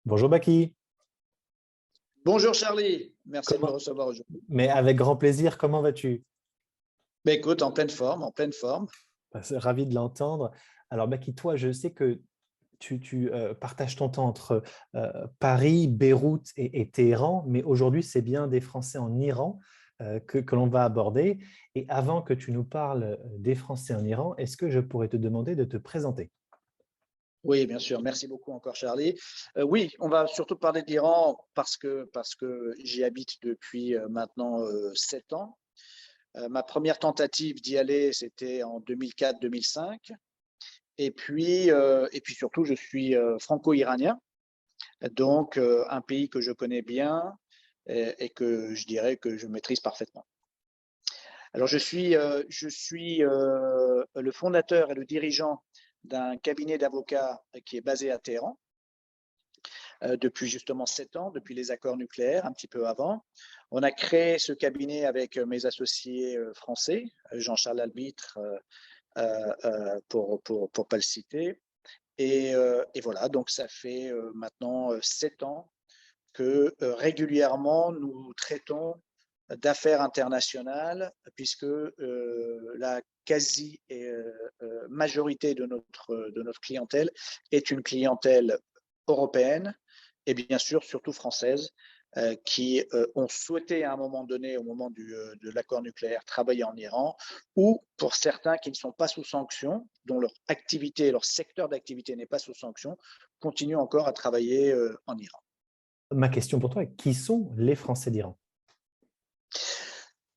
Bonjour Baki. Bonjour Charlie, merci de me Comment... recevoir aujourd'hui. Mais avec grand plaisir, comment vas-tu? Ben écoute, en pleine forme, en pleine forme. Ravi de l'entendre. Alors Baki, toi, je sais que tu partages ton temps entre Paris, Beyrouth et Téhéran, mais aujourd'hui, c'est bien des Français en Iran que l'on va aborder. Et avant que tu nous parles des Français en Iran, est-ce que je pourrais te demander de te présenter? Oui, bien sûr, merci beaucoup encore Charlie. Oui, on va surtout parler d'Iran parce que j'y habite depuis maintenant 7 ans. Ma première tentative d'y aller, c'était en 2004-2005. Et puis surtout, je suis franco-iranien, donc un pays que je connais bien et que je dirais que je maîtrise parfaitement. Alors, je suis le fondateur et le dirigeant d'un cabinet d'avocats qui est basé à Téhéran depuis justement 7 ans, depuis les accords nucléaires, un petit peu avant. On a créé ce cabinet avec mes associés français, Jean-Charles Albitre, pour pas le citer. Et voilà, donc ça fait maintenant 7 ans que régulièrement nous traitons d'affaires internationales, puisque la quasi majorité de notre clientèle est une clientèle européenne et bien sûr surtout française, qui ont souhaité à un moment donné, au moment de l'accord nucléaire, travailler en Iran, ou pour certains qui ne sont pas sous sanction, dont leur activité, leur secteur d'activité n'est pas sous sanction, continuent encore à travailler en Iran. Ma question pour toi est, qui sont les Français d'Iran?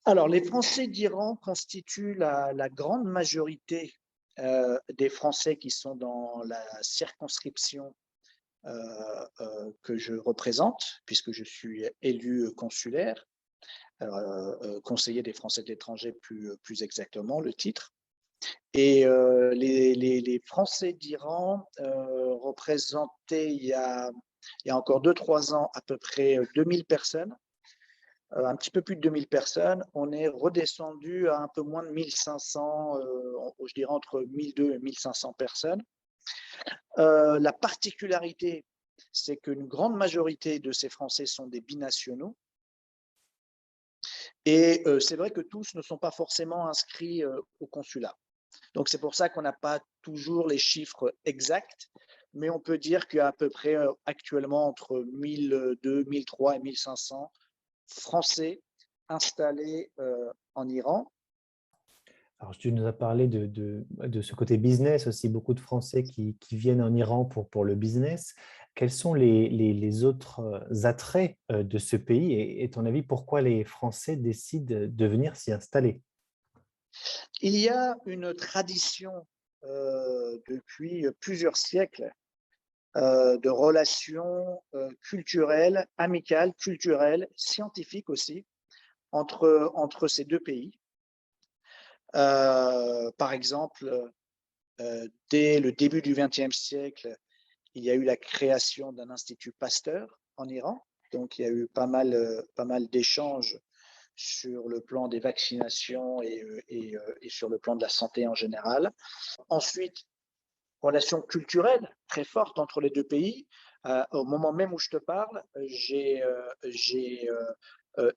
Alors, les Français d'Iran constituent la grande majorité des Français qui sont dans la circonscription que je représente, puisque je suis élu consulaire, conseiller des Français de l'étranger plus exactement, le titre. Et les Français d'Iran représentaient il y a encore 2-3 ans à peu près 2000 personnes, un petit peu plus de 2000 personnes. On est redescendu à un peu moins de 1500, je dirais entre 1200 et 1500 personnes. La particularité, c'est qu'une grande majorité de ces Français sont des binationaux. Et c'est vrai que tous ne sont pas forcément inscrits au consulat. Donc c'est pour ça qu'on n'a pas toujours les chiffres exacts, mais on peut dire qu'il y a à peu près actuellement entre 1002, 1003 et 1500 Français installés en Iran. Alors, tu nous as parlé de ce côté business aussi, beaucoup de Français qui viennent en Iran pour le business. Quels sont les autres attraits de ce pays et ton avis, pourquoi les Français décident de venir s'y installer? Il y a une tradition depuis plusieurs siècles de relations culturelles, amicales, culturelles, scientifiques aussi, entre ces deux pays. Par exemple, dès le début du XXe siècle, il y a eu la création d'un institut Pasteur en Iran. Donc, il y a eu pas mal d'échanges sur le plan des vaccinations et sur le plan de la santé en général. Ensuite, relation culturelle très forte entre les deux pays. Au moment même où je te parle, j'ai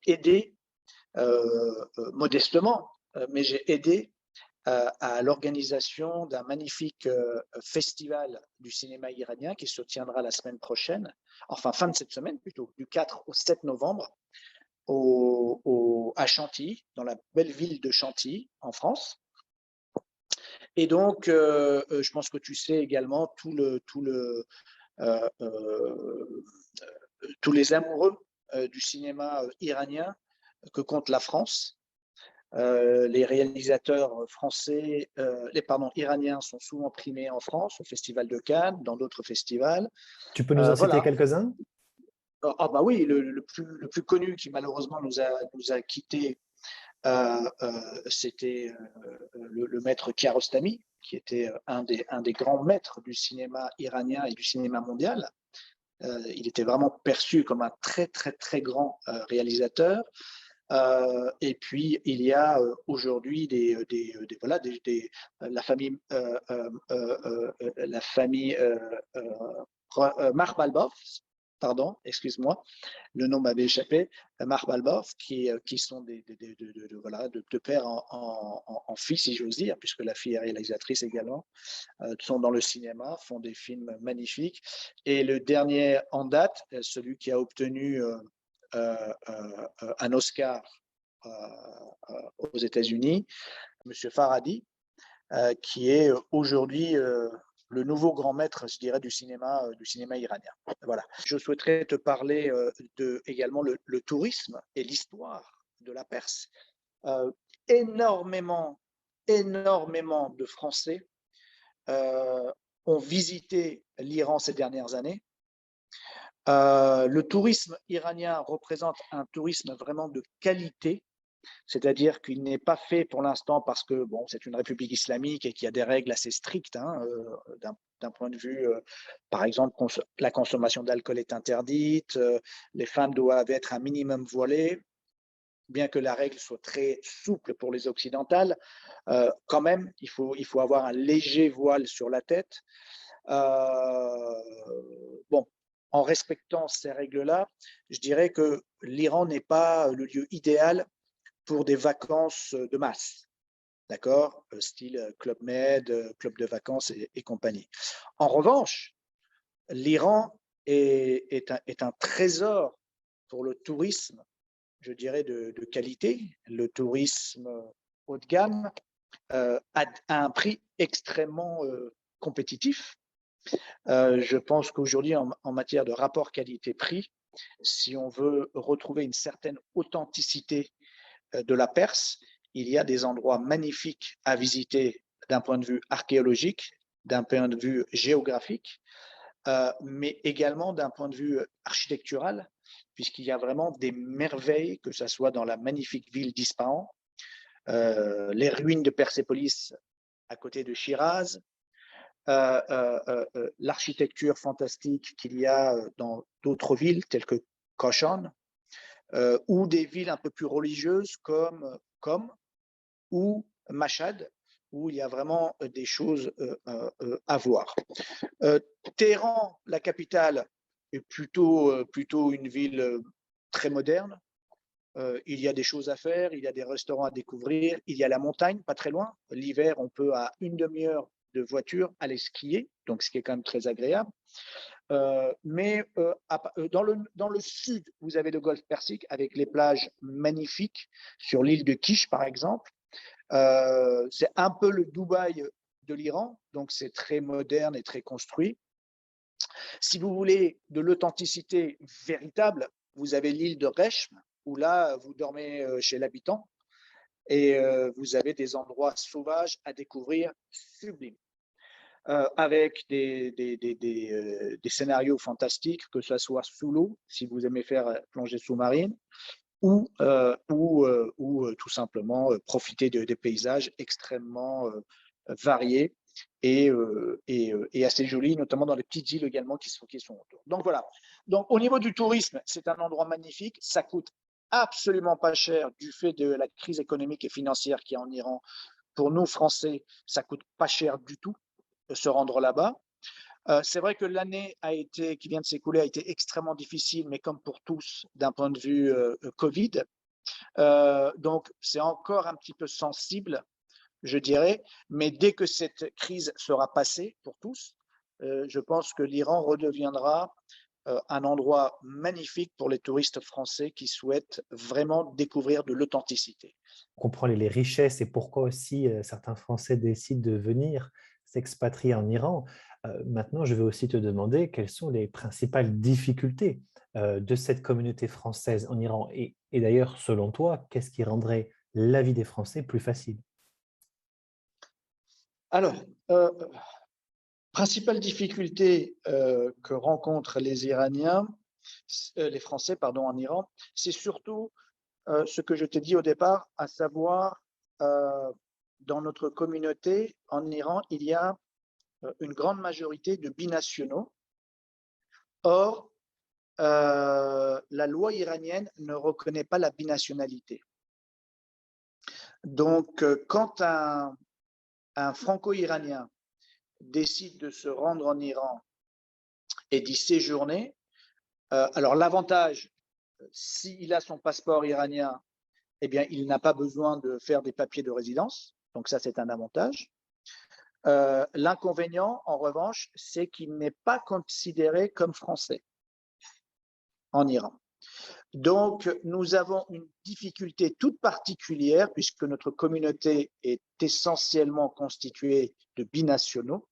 aidé, modestement, mais j'ai aidé à l'organisation d'un magnifique festival du cinéma iranien qui se tiendra la semaine prochaine, enfin fin de cette semaine plutôt, du 4 au 7 novembre, à Chantilly, dans la belle ville de Chantilly, en France. Et donc, je pense que tu sais également euh, euh, tous les amoureux du cinéma iranien que compte la France. Les réalisateurs français, iraniens sont souvent primés en France, au Festival de Cannes, dans d'autres festivals. Tu peux nous en citer Voilà. quelques-uns? Ah bah oui, le plus connu qui malheureusement nous a quittés, c'était le maître Kiarostami, qui était un des grands maîtres du cinéma iranien et du cinéma mondial. Il était vraiment perçu comme un très très très grand réalisateur. Et puis il y a aujourd'hui la famille Marbalbov, pardon, excuse-moi, le nom m'avait échappé, Marbalbov, qui sont voilà, de père en fille, si j'ose dire, puisque la fille est réalisatrice également, sont dans le cinéma, font des films magnifiques. Et le dernier en date, celui qui a obtenu un Oscar aux États-Unis, Monsieur Farhadi, qui est aujourd'hui le nouveau grand maître, je dirais, du cinéma iranien. Voilà. Je souhaiterais te parler également le tourisme et l'histoire de la Perse. Énormément de Français ont visité l'Iran ces dernières années. Le tourisme iranien représente un tourisme vraiment de qualité, c'est-à-dire qu'il n'est pas fait pour l'instant parce que bon, c'est une république islamique et qu'il y a des règles assez strictes d'un point de vue, par exemple, la consommation d'alcool est interdite, les femmes doivent être un minimum voilées, bien que la règle soit très souple pour les occidentales, quand même, il faut avoir un léger voile sur la tête. Bon, en respectant ces règles-là, je dirais que l'Iran n'est pas le lieu idéal pour des vacances de masse, d'accord, style Club Med, club de vacances et compagnie. En revanche, l'Iran est un trésor pour le tourisme, je dirais, de qualité, le tourisme haut de gamme, à un prix extrêmement compétitif. Je pense qu'aujourd'hui, en matière de rapport qualité-prix, si on veut retrouver une certaine authenticité de la Perse, il y a des endroits magnifiques à visiter d'un point de vue archéologique, d'un point de vue géographique, mais également d'un point de vue architectural, puisqu'il y a vraiment des merveilles, que ce soit dans la magnifique ville d'Ispahan, les ruines de Persépolis à côté de Shiraz, l'architecture fantastique qu'il y a dans d'autres villes telles que Koshan, ou des villes un peu plus religieuses comme Qom ou Mashhad, où il y a vraiment des choses à voir. Téhéran, la capitale, est plutôt une ville très moderne. Il y a des choses à faire, il y a des restaurants à découvrir, il y a la montagne, pas très loin. L'hiver, on peut à une demi-heure de voiture aller skier, donc ce qui est quand même très agréable. Mais dans le sud, vous avez le golfe Persique avec les plages magnifiques sur l'île de Kish, par exemple. C'est un peu le Dubaï de l'Iran, donc c'est très moderne et très construit. Si vous voulez de l'authenticité véritable, vous avez l'île de Reshm, où là, vous dormez chez l'habitant et vous avez des endroits sauvages à découvrir sublimes. Avec des scénarios fantastiques, que ce soit sous l'eau, si vous aimez faire plongée sous-marine, ou tout simplement profiter des paysages extrêmement variés et assez jolis, notamment dans les petites îles également qui sont autour. Donc voilà. Donc au niveau du tourisme, c'est un endroit magnifique. Ça coûte absolument pas cher du fait de la crise économique et financière qu'il y a en Iran. Pour nous, Français, ça coûte pas cher du tout de se rendre là-bas. C'est vrai que l'année qui vient de s'écouler a été extrêmement difficile, mais comme pour tous, d'un point de vue Covid. Donc, c'est encore un petit peu sensible, je dirais, mais dès que cette crise sera passée pour tous, je pense que l'Iran redeviendra un endroit magnifique pour les touristes français qui souhaitent vraiment découvrir de l'authenticité. On comprend les richesses et pourquoi aussi certains Français décident de venir s'expatrier en Iran. Maintenant, je vais aussi te demander quelles sont les principales difficultés de cette communauté française en Iran. Et d'ailleurs, selon toi, qu'est-ce qui rendrait la vie des Français plus facile? Alors, principale difficulté que rencontrent les Français, pardon, en Iran, c'est surtout ce que je t'ai dit au départ, à savoir, dans notre communauté en Iran, il y a une grande majorité de binationaux. Or, la loi iranienne ne reconnaît pas la binationalité. Donc, quand un franco-iranien décide de se rendre en Iran et d'y séjourner, Alors l'avantage, s'il a son passeport iranien, eh bien, il n'a pas besoin de faire des papiers de résidence. Donc ça, c'est un avantage. L'inconvénient, en revanche, c'est qu'il n'est pas considéré comme français en Iran. Donc, nous avons une difficulté toute particulière puisque notre communauté est essentiellement constituée de binationaux.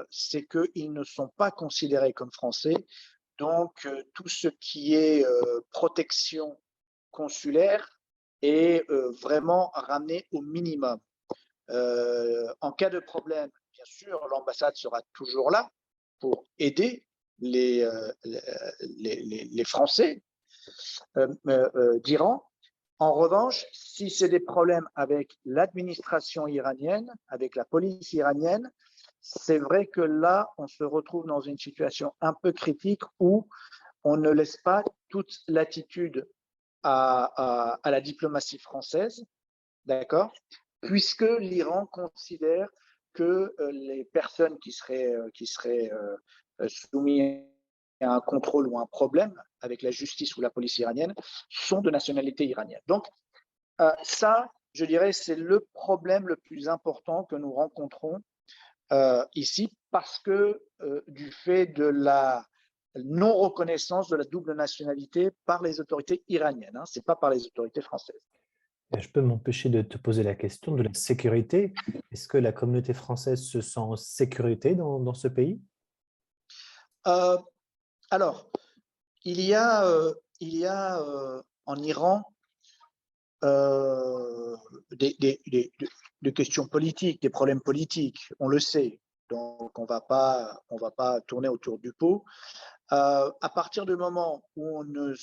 C'est qu'ils ne sont pas considérés comme français. Donc, tout ce qui est protection consulaire est vraiment ramené au minimum. En cas de problème, bien sûr, l'ambassade sera toujours là pour aider les Français d'Iran. En revanche, si c'est des problèmes avec l'administration iranienne, avec la police iranienne, c'est vrai que là, on se retrouve dans une situation un peu critique où on ne laisse pas toute latitude à la diplomatie française, d'accord, puisque l'Iran considère que les personnes qui seraient soumises à un contrôle ou un problème avec la justice ou la police iranienne sont de nationalité iranienne. Donc, ça, je dirais, c'est le problème le plus important que nous rencontrons ici parce que du fait de la non-reconnaissance de la double nationalité par les autorités iraniennes, ce n'est pas par les autorités françaises. Je peux m'empêcher de te poser la question de la sécurité. Est-ce que la communauté française se sent en sécurité dans ce pays? Alors, il y a en Iran des questions politiques, des problèmes politiques, on le sait. Donc, on va pas tourner autour du pot. À partir du moment où on ne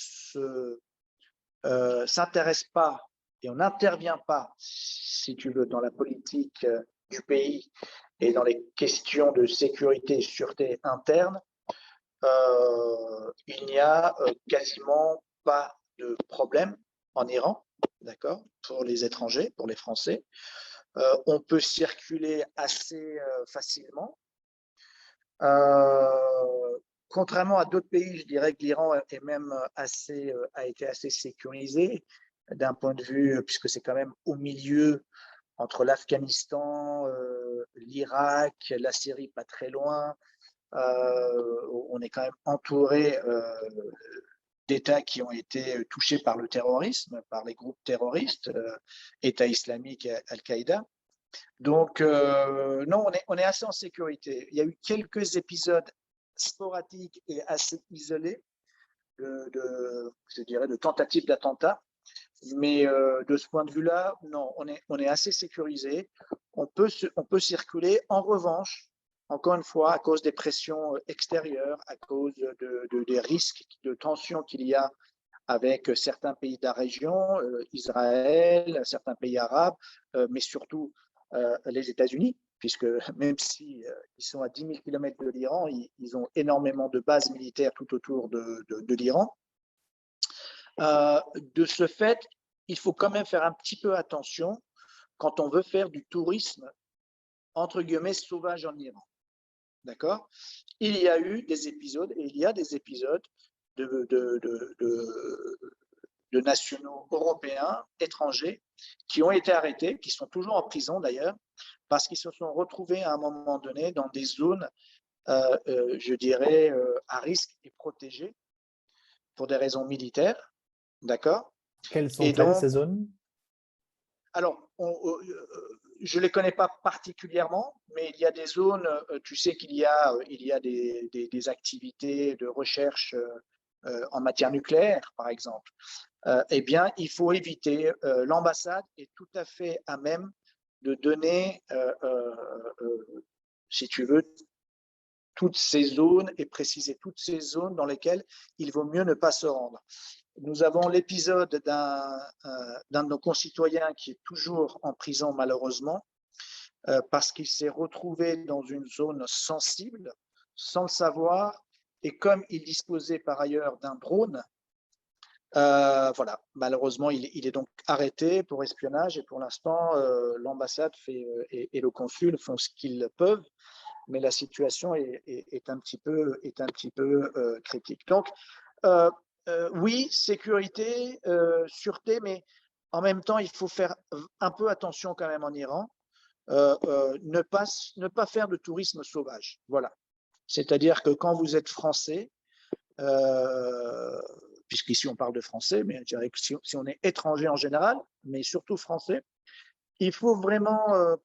s'intéresse pas et on n'intervient pas, si tu veux, dans la politique du pays et dans les questions de sécurité et sûreté interne, il n'y a quasiment pas de problème en Iran, d'accord, pour les étrangers, pour les Français. On peut circuler assez facilement. Contrairement à d'autres pays, je dirais que l'Iran est même a été assez sécurisé d'un point de vue, puisque c'est quand même au milieu entre l'Afghanistan, l'Irak, la Syrie pas très loin. On est quand même entouré d'États qui ont été touchés par le terrorisme, par les groupes terroristes, État islamique et Al-Qaïda. Donc, non, on est assez en sécurité. Il y a eu quelques épisodes sporadiques et assez isolés je dirais, de tentatives d'attentats. Mais de ce point de vue-là, non, on est assez sécurisé. On peut circuler. En revanche, encore une fois, à cause des pressions extérieures, à cause des risques de tensions qu'il y a avec certains pays de la région, Israël, certains pays arabes, mais surtout les États-Unis, puisque même si ils sont à 10 000 km de l'Iran, ils ont énormément de bases militaires tout autour de l'Iran. De ce fait, il faut quand même faire un petit peu attention quand on veut faire du tourisme, entre guillemets, sauvage en Iran. D'accord? Il y a eu des épisodes, et il y a des épisodes de nationaux européens, étrangers, qui ont été arrêtés, qui sont toujours en prison d'ailleurs, parce qu'ils se sont retrouvés à un moment donné dans des zones, je dirais, à risque et protégées pour des raisons militaires. D'accord? Quelles sont-elles, ces zones? Alors, je ne les connais pas particulièrement, mais il y a des zones, tu sais qu'il y a des activités de recherche en matière nucléaire, par exemple. Eh bien, il faut éviter, l'ambassade est tout à fait à même de donner, si tu veux, toutes ces zones et préciser toutes ces zones dans lesquelles il vaut mieux ne pas se rendre. Nous avons l'épisode d'un de nos concitoyens qui est toujours en prison malheureusement parce qu'il s'est retrouvé dans une zone sensible sans le savoir et comme il disposait par ailleurs d'un drone, voilà, malheureusement il est donc arrêté pour espionnage et pour l'instant l'ambassade et le consul font ce qu'ils peuvent. mais la situation est un petit peu critique. Donc, oui, sécurité, sûreté, mais en même temps, il faut faire un peu attention quand même en Iran, ne pas faire de tourisme sauvage. Voilà. C'est-à-dire que quand vous êtes français, puisqu'ici on parle de français, mais je dirais que si on est étranger en général, mais surtout français, il faut vraiment,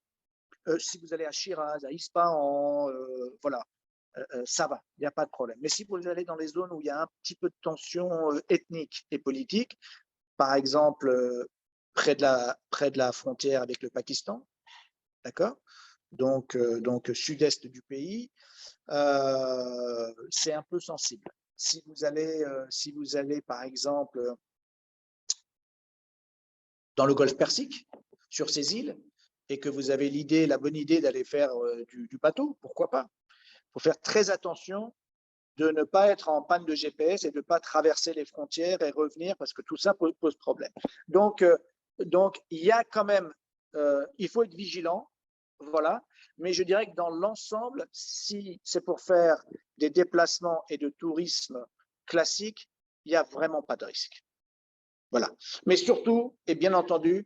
si vous allez à Shiraz, à Ispahan, voilà, ça va, il n'y a pas de problème. Mais si vous allez dans les zones où il y a un petit peu de tension ethnique et politique, par exemple près de la frontière avec le Pakistan, d'accord, donc sud-est du pays, c'est un peu sensible. Si vous allez par exemple dans le Golfe Persique, sur ces îles, et que vous avez la bonne idée d'aller faire du bateau, pourquoi pas? Il faut faire très attention de ne pas être en panne de GPS et de ne pas traverser les frontières et revenir parce que tout ça pose problème. Donc il y a quand même, il faut être vigilant, voilà. Mais je dirais que dans l'ensemble, si c'est pour faire des déplacements et de tourisme classique, il n'y a vraiment pas de risque. Voilà. Mais surtout, et bien entendu,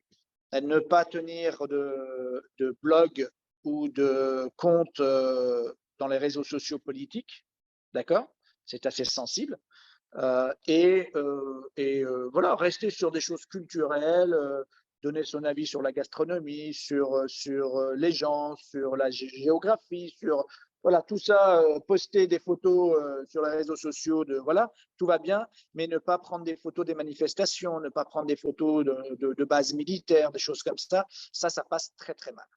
ne pas tenir de blog ou de compte dans les réseaux sociaux politiques, d'accord? C'est assez sensible. Voilà, rester sur des choses culturelles, donner son avis sur la gastronomie, sur les gens, sur la géographie, sur voilà, tout ça, poster des photos sur les réseaux sociaux, voilà, tout va bien, mais ne pas prendre des photos des manifestations, ne pas prendre des photos de bases militaires, des choses comme ça passe très très mal.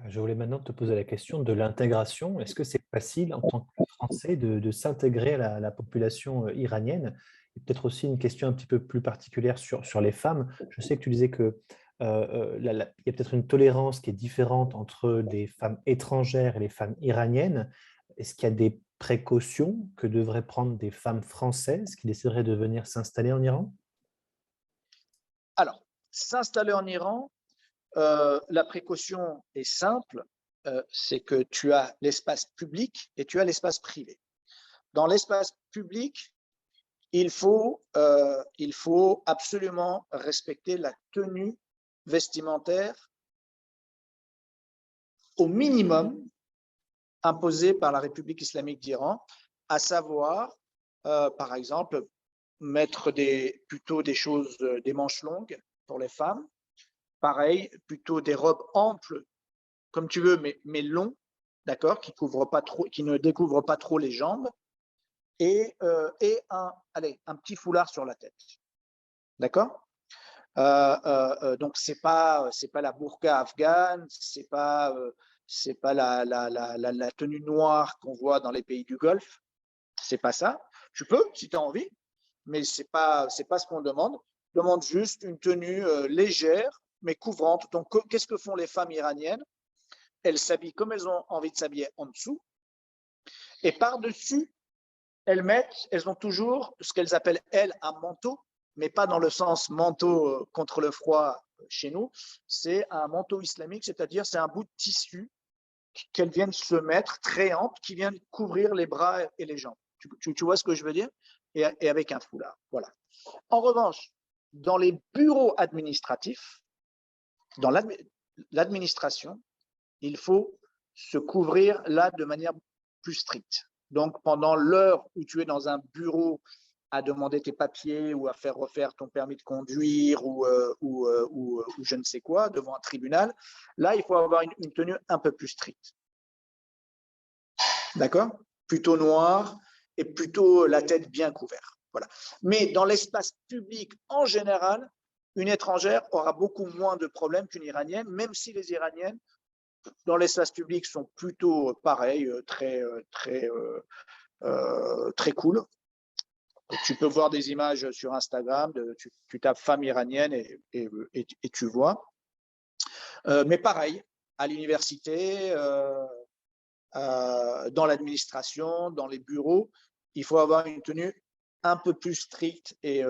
Je voulais maintenant te poser la question de l'intégration. Est-ce que c'est facile en tant que Français de s'intégrer à la population iranienne? Et peut-être aussi une question un petit peu plus particulière sur les femmes. Je sais que tu disais que il y a peut-être une tolérance qui est différente entre les femmes étrangères et les femmes iraniennes. Est-ce qu'il y a des précautions que devraient prendre des femmes françaises qui décideraient de venir s'installer en Iran? Alors, s'installer en Iran, la précaution est simple, c'est que tu as l'espace public et tu as l'espace privé. Dans l'espace public, il faut absolument respecter la tenue vestimentaire au minimum imposée par la République islamique d'Iran, à savoir, par exemple, mettre plutôt des choses, des manches longues pour les femmes, pareil, plutôt des robes amples, comme tu veux, mais longs, d'accord, qui ne découvrent pas trop les jambes, et un petit foulard sur la tête, d'accord. Donc c'est pas la burqa afghane, c'est pas la tenue noire qu'on voit dans les pays du Golfe, c'est pas ça. Tu peux si tu as envie, mais c'est pas ce qu'on demande. On demande juste une tenue légère mais couvrante. Donc qu'est-ce que font les femmes iraniennes? Elles s'habillent comme elles ont envie de s'habiller en dessous, et par-dessus elles ont toujours ce qu'elles appellent, elles, un manteau, mais pas dans le sens manteau contre le froid chez nous, c'est un manteau islamique, c'est-à-dire c'est un bout de tissu qu'elles viennent se mettre, très ample, qui vient couvrir les bras et les jambes. Tu vois ce que je veux dire? Et avec un foulard, voilà. En revanche, dans les bureaux administratifs, dans l'administration, il faut se couvrir là de manière plus stricte. Donc, pendant l'heure où tu es dans un bureau à demander tes papiers ou à faire refaire ton permis de conduire ou je ne sais quoi devant un tribunal, là, il faut avoir une tenue un peu plus stricte. D'accord? Plutôt noire et plutôt la tête bien couverte. Voilà. Mais dans l'espace public, en général, une étrangère aura beaucoup moins de problèmes qu'une Iranienne, même si les Iraniennes dans l'espace public sont plutôt pareils, très cool. Tu peux voir des images sur Instagram, tu tapes femme iranienne et tu vois. Mais pareil, à l'université, dans l'administration, dans les bureaux, il faut avoir une tenue un peu plus stricte et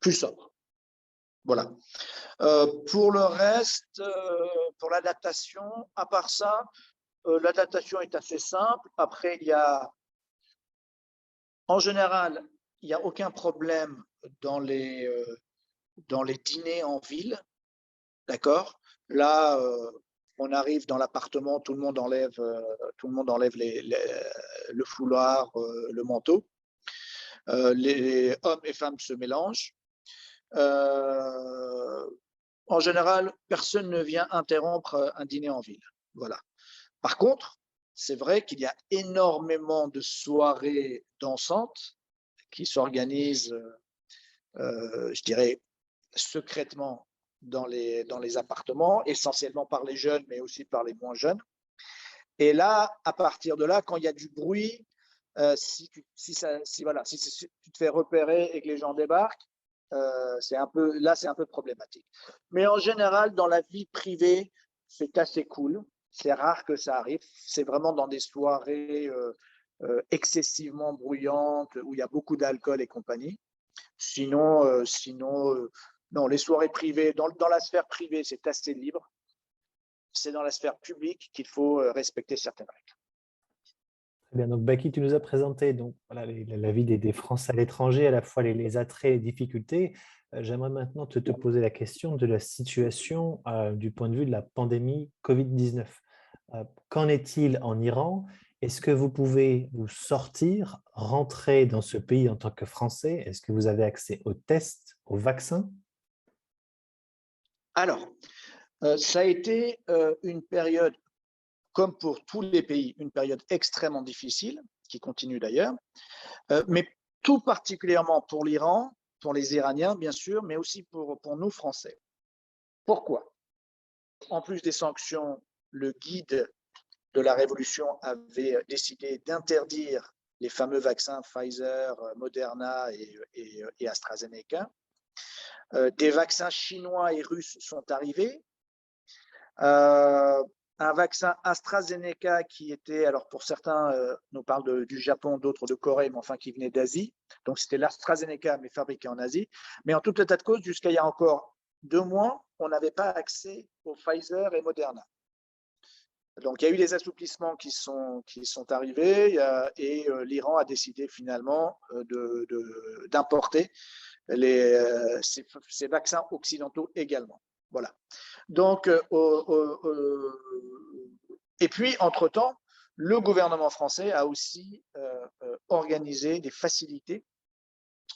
plus sobre. Voilà. Pour le reste, pour l'adaptation, à part ça, l'adaptation est assez simple. Après, en général, il n'y a aucun problème dans les, dîners en ville, d'accord? Là, on arrive dans l'appartement, tout le monde enlève le foulard, le manteau. Les hommes et femmes se mélangent. En général, personne ne vient interrompre un dîner en ville. Voilà. Par contre, c'est vrai qu'il y a énormément de soirées dansantes qui s'organisent, je dirais, secrètement dans les appartements, essentiellement par les jeunes, mais aussi par les moins jeunes. Et là, à partir de là, quand il y a du bruit, si tu te fais repérer et que les gens débarquent, c'est un peu problématique. Mais en général, dans la vie privée, c'est assez cool. C'est rare que ça arrive. C'est vraiment dans des soirées excessivement bruyantes où il y a beaucoup d'alcool et compagnie. Sinon, non, les soirées privées, dans la sphère privée, c'est assez libre. C'est dans la sphère publique qu'il faut respecter certaines règles. Très bien. Donc, Baki, tu nous as présenté donc, voilà, la vie des Français à l'étranger, à la fois les attraits et les difficultés. J'aimerais maintenant te poser la question de la situation du point de vue de la pandémie Covid-19. Qu'en est-il en Iran? Est-ce que vous pouvez vous sortir, rentrer dans ce pays en tant que Français? Est-ce que vous avez accès aux tests, aux vaccins? Alors, ça a été une période, comme pour tous les pays, une période extrêmement difficile, qui continue d'ailleurs, mais tout particulièrement pour l'Iran, pour les Iraniens bien sûr, mais aussi pour nous Français. Pourquoi? En plus des sanctions, le guide de la révolution avait décidé d'interdire les fameux vaccins Pfizer, Moderna et AstraZeneca. Des vaccins chinois et russes sont arrivés. Un vaccin AstraZeneca qui était, alors pour certains, nous parlent du Japon, d'autres de Corée, mais enfin qui venait d'Asie. Donc c'était l'AstraZeneca, mais fabriqué en Asie. Mais en tout état de cause, jusqu'à il y a encore 2 mois, on n'avait pas accès aux Pfizer et Moderna. Donc il y a eu des assouplissements qui sont arrivés et l'Iran a décidé finalement d'importer ces vaccins occidentaux également. Voilà. Donc, et puis, entre-temps, le gouvernement français a aussi organisé des facilités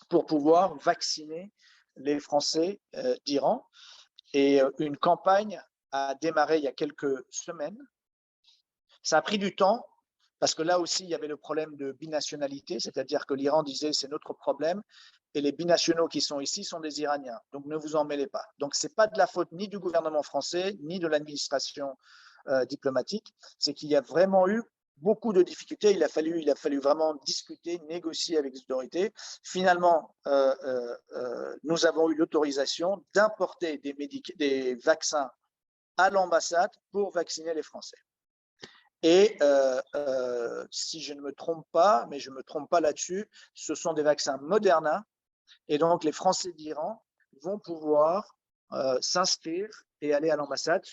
pour pouvoir vacciner les Français d'Iran. Et une campagne a démarré il y a quelques semaines. Ça a pris du temps, parce que là aussi, il y avait le problème de binationalité, c'est-à-dire que l'Iran disait c'est notre problème, et les binationaux qui sont ici sont des Iraniens, donc ne vous en mêlez pas. Donc ce n'est pas de la faute ni du gouvernement français, ni de l'administration diplomatique, c'est qu'il y a vraiment eu beaucoup de difficultés, il a fallu vraiment discuter, négocier avec les autorités. Finalement, nous avons eu l'autorisation d'importer des vaccins à l'ambassade pour vacciner les Français. Et si je ne me trompe pas, mais je ne me trompe pas là-dessus, ce sont des vaccins Moderna. Et donc, les Français d'Iran vont pouvoir s'inscrire et aller à l'ambassade,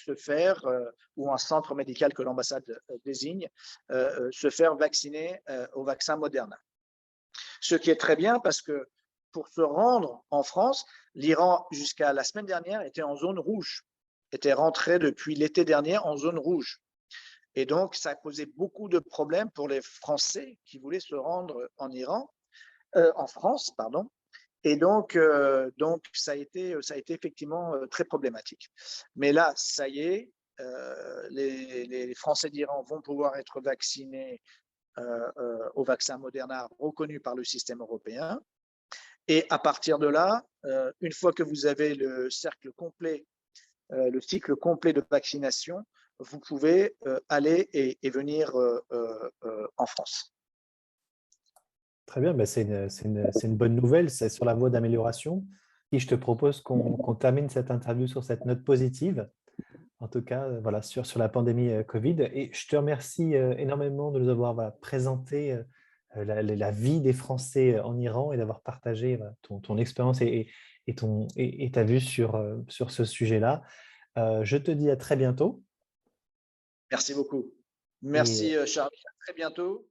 ou un centre médical que l'ambassade désigne, se faire vacciner au vaccin Moderna. Ce qui est très bien parce que pour se rendre en France, l'Iran, jusqu'à la semaine dernière, était en zone rouge, était rentré depuis l'été dernier en zone rouge. Et donc, ça a posé beaucoup de problèmes pour les Français qui voulaient se rendre en France, pardon. Et donc ça a été effectivement très problématique. Mais là, ça y est, les Français d'Iran vont pouvoir être vaccinés au vaccin Moderna reconnu par le système européen. Et à partir de là, une fois que vous avez le cycle complet de vaccination, vous pouvez aller et venir en France. Très bien, c'est une bonne nouvelle, c'est sur la voie d'amélioration. Et je te propose qu'on termine cette interview sur cette note positive, en tout cas voilà, sur la pandémie Covid. Et je te remercie énormément de nous avoir présenté la vie des Français en Iran et d'avoir partagé ton expérience et et ta vue sur ce sujet-là. Je te dis à très bientôt Merci beaucoup. et Merci, Charlie, à très bientôt